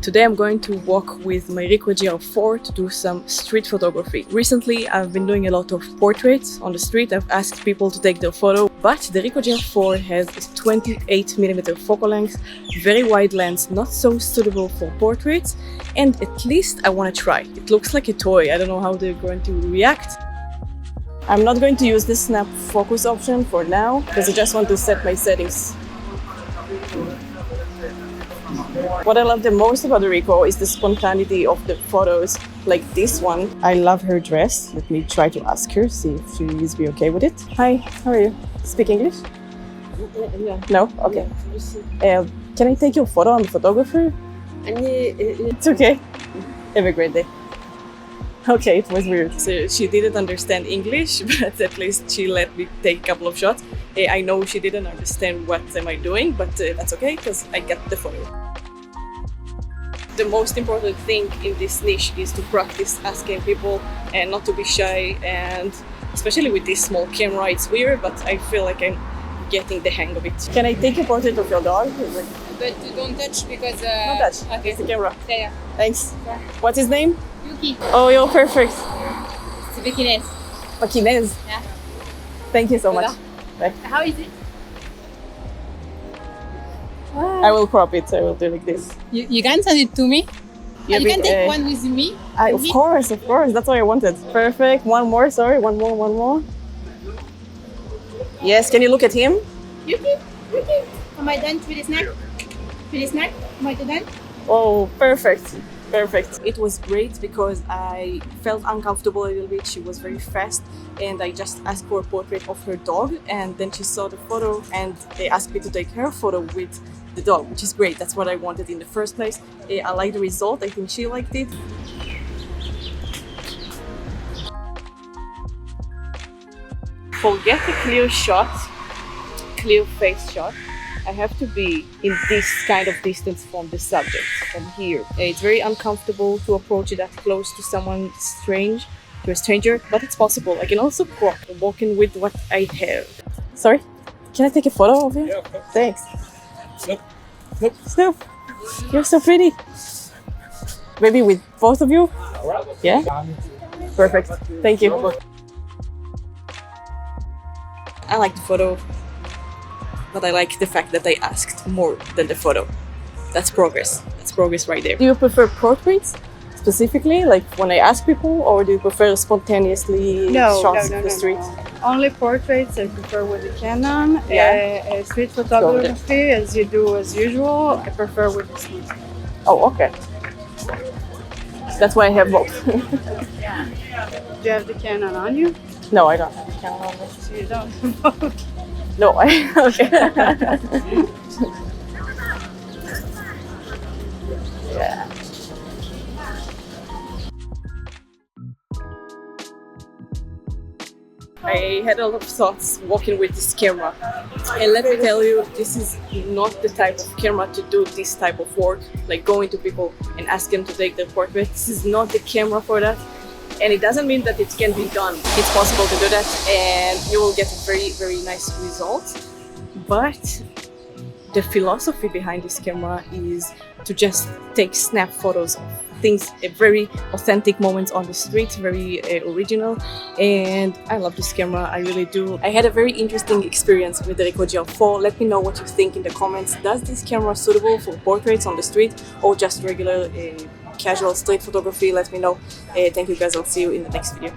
Today I'm going to walk with my RICOH GR IV to do some street photography. Recently I've been doing a lot of portraits on the street. I've asked people to take their photo, but the RICOH GR IV has a 28mm focal length, very wide lens, not so suitable for portraits, and at least I want to try. It looks like a toy. I don't know how they're going to react. I'm not going to use the snap focus option for now because I just want to set my settings. What I love the most about the RICOH is the spontaneity of the photos, like this one. I love her dress. Let me try to ask her, see if she is be okay with it. Hi, how are you? Speak English? Yeah. No? Okay. Can I take your photo? I'm a photographer. It's okay. Have a great day. Okay, it was weird. So she didn't understand English, but at least she let me take a couple of shots. I know she didn't understand what am I doing, but that's okay because I got the photo. The most important thing in this niche is to practice asking people and not to be shy, and especially with this small camera it's weird, but I feel like I'm getting the hang of it. Can I take a portrait of your dog? But don't touch because... Don't touch. Okay. It's the camera. Yeah. Thanks. Yeah. What's his name? Yuki. Oh, you're perfect. It's a Pekingese. Pekingese. Yeah. Thank you so much. Bye. How is it? I will crop it. I will do like this. You can send it to me? Yeah, you can take one with me? Of course. That's what I wanted. Perfect. One more. Sorry. One more. Yes. Can you look at him? Yuki. Am I done with the snack? Am I done? Oh, perfect. It was great because I felt uncomfortable a little bit. She was very fast and I just asked for a portrait of her dog, and then she saw the photo and they asked me to take her photo with the dog, which is great. That's what I wanted in the first place. I like the result. I think she liked it. Forget a clear shot, clear face shot. I have to be in this kind of distance from the subject, from here. It's very uncomfortable to approach it that close to someone strange, to a stranger, but it's possible. I can also crop, walking with what I have. Sorry, can I take a photo of you? Yeah, of course. Thanks. Snoop. You're so pretty. Maybe with both of you? Yeah? Perfect. Thank you. I like the photo, but I like the fact that I asked more than the photo. That's progress. That's progress right there. Do you prefer portraits specifically, like when I ask people, or do you prefer spontaneously shots in the street? No. Only portraits I prefer with the Canon. Yeah. Street photography, as you do as usual, I prefer with the Sneak. Oh, okay. That's why I have both. Do you have the Canon on you? No, I don't have the camera on me. So you don't. No, okay. Yeah. I had a lot of thoughts walking with this camera, and let me tell you, this is not the type of camera to do this type of work, like going to people and ask them to take their portrait. This is not the camera for that, and it doesn't mean that it can be done. It's possible to do that and you will get a very, very nice result, but the philosophy behind this camera is to just take snap photos of things, very authentic moments on the street, very original, and I love this camera, I really do. I had a very interesting experience with the RICOH GR IV. Let me know what you think in the comments. Does this camera suitable for portraits on the street or just regular casual street photography? Let me know. Thank you guys, I'll see you in the next video.